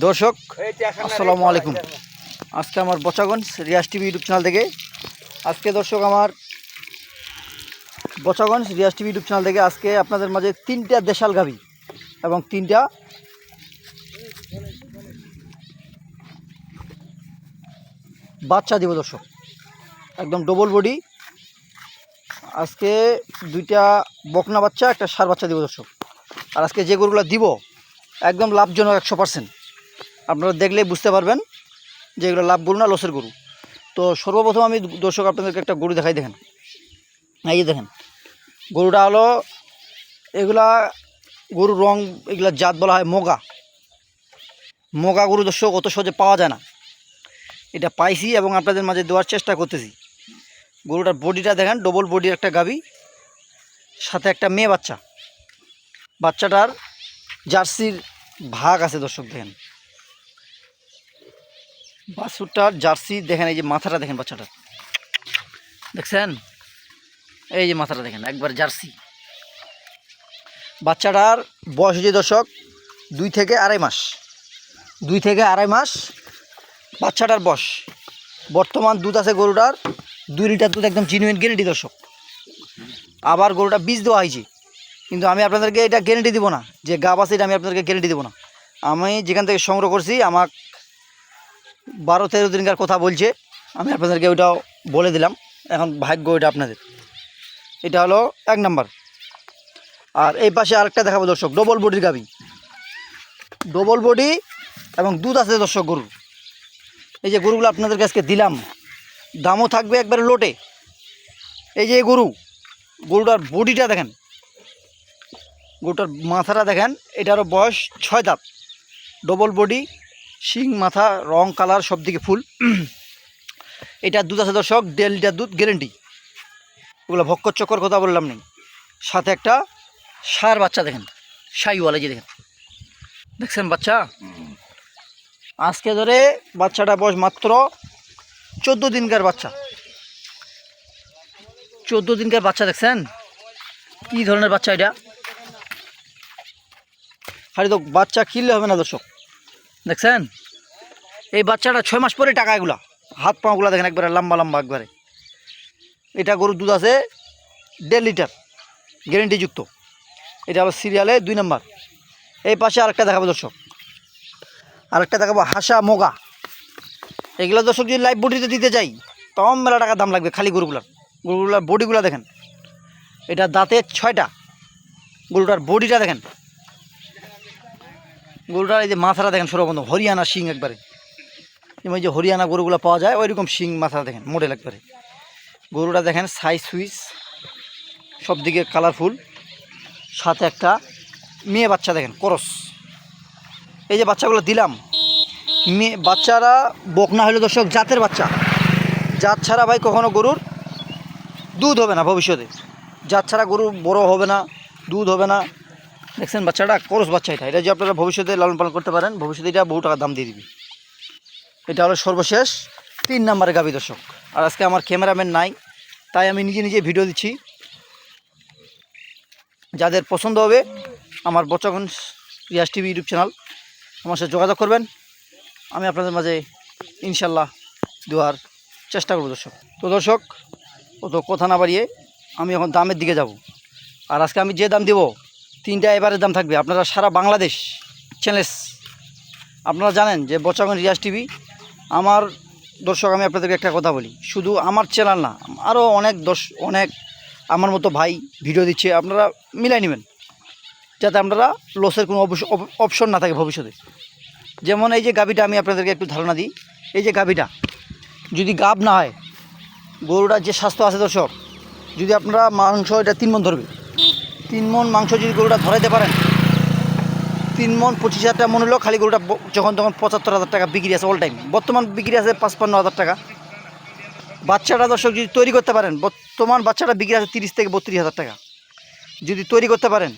দর্শক আসসালামু আলাইকুম। আজকে আমার Bachaganj Riaz TV YouTube channel থেকে আমার Bachaganj Riaz TV YouTube channel থেকে আজকে আপনাদের মাঝে 3টা দেশাল গাভী এবং 3টা বাচ্চা দিব দর্শক, একদম ডবল বডি। আজকে 2টা বকনা বাচ্চা, একটা ষাঁড় বাচ্চা দিব দর্শক। আর আজকে যে গরুগুলো দিব একদম লাভজনক 100%। আপনারা দেখলেই বুঝতে পারবেন যে এগুলো লাভ গরু না লসের গরু। তো সর্বপ্রথম আমি দর্শক আপনাদেরকে একটা গরু দেখাই। দেখেন, এই যে দেখেন গরুটা হলো, এগুলা গরুর রং, এগুলা জাত বলা হয় মোগা গরু দর্শক। অত সহজে পাওয়া যায় না, এটা পাইছি এবং আপনাদের মাঝে দেওয়ার চেষ্টা করতেছি। গরুটার বডিটা দেখেন, ডবল বডির একটা গাভী, সাথে একটা মেয়ে বাচ্চা। বাচ্চাটার জার্সির ভাগ আছে দর্শক। দেখেন বাছুরটার জার্সি দেখেন, এই যে মাথাটা দেখেন, বাচ্চাটার দেখছেন, এই যে মাথাটা দেখেন, একবার জার্সি। বাচ্চাটার বয়স হচ্ছে দর্শক 2 থেকে আড়াই মাস বাচ্চাটার বয়স। বর্তমান দুধ আছে গরুটার 2 লিটার দুধ, একদম জেনুইন গ্যারেন্টি দর্শক। আবার গরুটা বীজ দেওয়া হয়েছে, কিন্তু আমি আপনাদেরকে এটা গ্যারেন্টি দিব না যে গাব আছে, এটা আমি আপনাদেরকে গ্যারেন্টি দিব না। আমি যেখান থেকে সংগ্রহ করছি, আমার 12-13 দিনকার কথা বলছে, আমি আপনাদেরকে ওইটাও বলে দিলাম। এখন ভাগ্য ওইটা আপনাদের। এটা হলো 1 নাম্বার। আর এই পাশে আরেকটা দেখাবো দর্শক, ডবল বডির গাভী, ডবল বডি এবং দুধ আছে দর্শক গরুর। এই যে গরুগুলো আপনাদের কাছে দিলাম, দামও থাকবে একবারে লোটে। এই যে গরুটার বডিটা দেখেন, গরুটার মাথাটা দেখেন, এটারও বয়স 6 দাঁত, ডবল বডি, শিং মাথা, রং কালার সব দিকে ফুল। এটার দুধ আছে দর্শক 1.5 লিটার দুধ গ্যারেন্টি। ওগুলো ভক্কর চক্কর কথা বললাম নেই। সাথে একটা ষাঁড় বাচ্চা দেখেন, শাহিওয়ালা, যে দেখেন, দেখছেন বাচ্চা। আজকে ধরে বাচ্চাটা বয়স মাত্র 14 দিনকার বাচ্চা। 14 দিনকার বাচ্চা দেখছেন কি ধরনের বাচ্চা এটা। খালি তো বাচ্চা কিনলে হবে না দর্শক, দেখছেন এই বাচ্চাটা 6 মাস পরে টাকা। এগুলা হাত পাগুলা দেখেন একবারে লম্বা লম্বা একবারে। এটা গরুর দুধ আছে 1.5 লিটার গ্যারেন্টিযুক্ত। এটা হলো সিরিয়ালে 2 নাম্বার। এই পাশে আরেকটা দেখাবো দর্শক, আরেকটা দেখাবো হাসা মোগা। এগুলো দর্শক যদি লাইভ বডিতে দিতে যাই তখন মেলা টাকা দাম লাগবে। খালি গরুগুলার বডিগুলো দেখেন, এটা দাঁতে 6টা। গরুটার বডিটা দেখেন, গরুটার এই যে মাথাটা দেখেন, সর্ববন্ধ হরিয়ানা শিং একবারে। যেমন যে হরিয়ানা গরুগুলো পাওয়া যায় ওইরকম শিং মাথা দেখেন, মডেল একবারে। গরুটা দেখেন সাইজ সুইচ সব দিকে কালারফুল। সাথে একটা মেয়ে বাচ্চা দেখেন, করস। এই যে বাচ্চাগুলো দিলাম, মেয়ে বাচ্চারা বকনা হলে দর্শক জাতের বাচ্চা। জাত ছাড়া ভাই কখনো গরুর দুধ হবে না ভবিষ্যতে। জাত ছাড়া গরু বড় হবে না, দুধ হবে না। দেখছেন বাচ্চাটা করস বাচ্চা। এটা যে আপনারা ভবিষ্যতে লালন পালন করতে পারেন, ভবিষ্যতে এটা বহু টাকা দাম দিয়ে দিবি। এটা হলো সর্বশেষ 3 নাম্বারের গাভী দর্শক। আর আজকে আমার ক্যামেরাম্যান নাই, তাই আমি নিজে ভিডিও দিচ্ছি। যাদের পছন্দ হবে আমার Bachaganj Riaz TV YouTube channel, আমার সাথে যোগাযোগ করবেন। আমি আপনাদের মাঝে ইনশাল্লাহ দেওয়ার চেষ্টা করব দর্শক। তো দর্শক অত কথা না বাড়িয়ে আমি এখন দামের দিকে যাব। আর আজকে আমি যে দাম দেব 3টা এবারের দাম থাকবে। আপনারা সারা বাংলাদেশ চ্যানেল, আপনারা জানেন যে বচাগঞ্জ রিয়াজ টিভি আমার দর্শক। আমি আপনাদেরকে একটা কথা বলি, শুধু আমার চ্যানেল না, আরও অনেক আমার মতো ভাই ভিডিও দিচ্ছে। আপনারা মিলাই নেবেন যাতে আপনারা লসের কোনো অপশন না থাকে ভবিষ্যতে। যেমন এই যে গাভীটা, আমি আপনাদেরকে একটু ধারণা দিই। এই যে গাভীটা যদি গাব না হয়, গরুটার যে স্বাস্থ্য আছে দর্শক, যদি আপনারা মাংস এটা 3 মণ ধরবে, 3 মণ মাংস যদি গরুটা ধরাইতে পারেন, 3 মণ 25,000 টাকা মন হলেও খালি গরুটা যখন তখন 75,000 টাকা বিক্রি আছে অল টাইম। বর্তমান বিক্রি আছে 55,000 টাকা। বাচ্চাটা দর্শক যদি তৈরি করতে পারেন, বর্তমান বাচ্চাটা বিক্রি আছে 30 থেকে 32,000 টাকা। যদি তৈরি করতে পারেন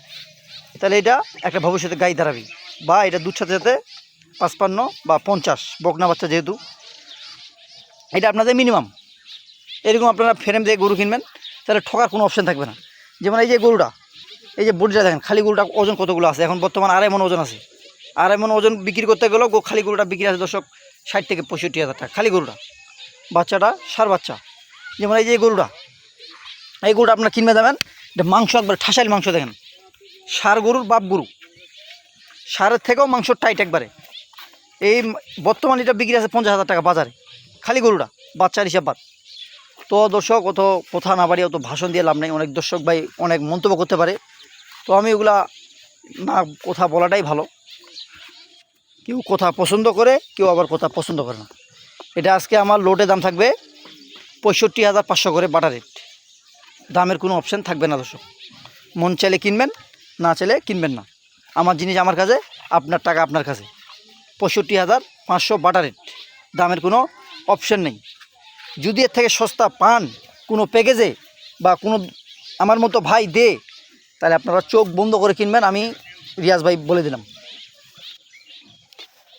তাহলে এটা একটা ভবিষ্যতে গাই দাঁড়াবে। বা এটা দুধ সাথে সাথে 55 বা 50 বকনা বাচ্চা, যেহেতু এটা আপনাদের মিনিমাম। এরকম আপনারা ফ্রেম দিয়ে গরু কিনবেন, তাহলে ঠকার কোনো অপশান থাকবে না। যেমন এই যে গরুটা, এই যে বডিটা দেখেন, খালি গরুটা ওজন কতগুলো আছে, এখন বর্তমান 2.5 মণ ওজন আছে। আর এমন ওজন বিক্রি করতে গেলেও খালি গরুটা বিক্রি আছে দর্শক 60 থেকে 65,000 টাকা খালি গরুটা। বাচ্চাটা সার বাচ্চা, যেমন এই যে এই গরুটা আপনার কিনবে দেবেন, এটা মাংস একবার ঠাসাইল মাংস দেখেন, সার গরুর বাপ গরু, সারের থেকেও মাংস টাইট একবারে। এই বর্তমানে এটা বিক্রি আছে 50,000 টাকা বাজারে খালি গরুটা, বাচ্চার হিসাব বাদ। তো দর্শক অত কথা না বাড়িয়ে অত ভাষণ দিয়ে লাভ নেই, অনেক দর্শক ভাই অনেক মন্তব্য করতে পারে, তো আমি ওগুলা না কথা বলাটাই ভালো। কেউ কথা পছন্দ করে, কেউ আবার কথা পছন্দ করে না। এটা আজকে আমার লোডে দাম থাকবে 65,500 করে বাটা রেট, দামের কোনো অপশান থাকবে না দর্শক। মন চাইলে কিনবেন, না চাইলে কিনবেন না। আমার জিনিস আমার কাছে, আপনার টাকা আপনার কাছে। 65,500 বাটা রেট, দামের কোনো অপশান নেই। যদি এর থেকে সস্তা পান কোনো প্যাকেজে বা কোনো আমার মতো ভাই দে, তাহলে আপনারা চোখ বন্ধ করে কিনবেন, আমি রিয়াজ ভাই বলে দিলাম।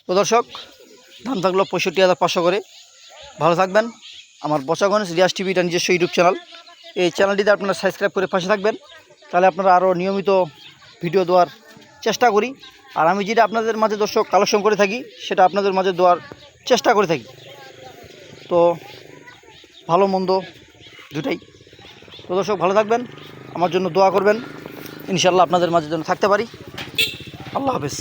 তো দর্শক দাম থাকলো 65,500 করে। ভালো থাকবেন। আমার বচাগঞ্জ রিয়াজ টিভি, এটা নিজস্ব ইউটিউব চ্যানেল, এই চ্যানেলটিতে আপনারা সাবস্ক্রাইব করে পাশে থাকবেন, তাহলে আপনারা আরও নিয়মিত ভিডিও দেওয়ার চেষ্টা করি। আর আমি যেটা আপনাদের মাঝে দর্শক কালেকশন করে থাকি, সেটা আপনাদের মাঝে দেওয়ার চেষ্টা করে থাকি। তো ভালো মন্দ দুটাই। তো দর্শক ভালো থাকবেন, আমার জন্য দোয়া করবেন, ইনশাল্লাহ আপনাদের মাঝে যেন থাকতে পারি। আল্লাহ হাফেজ।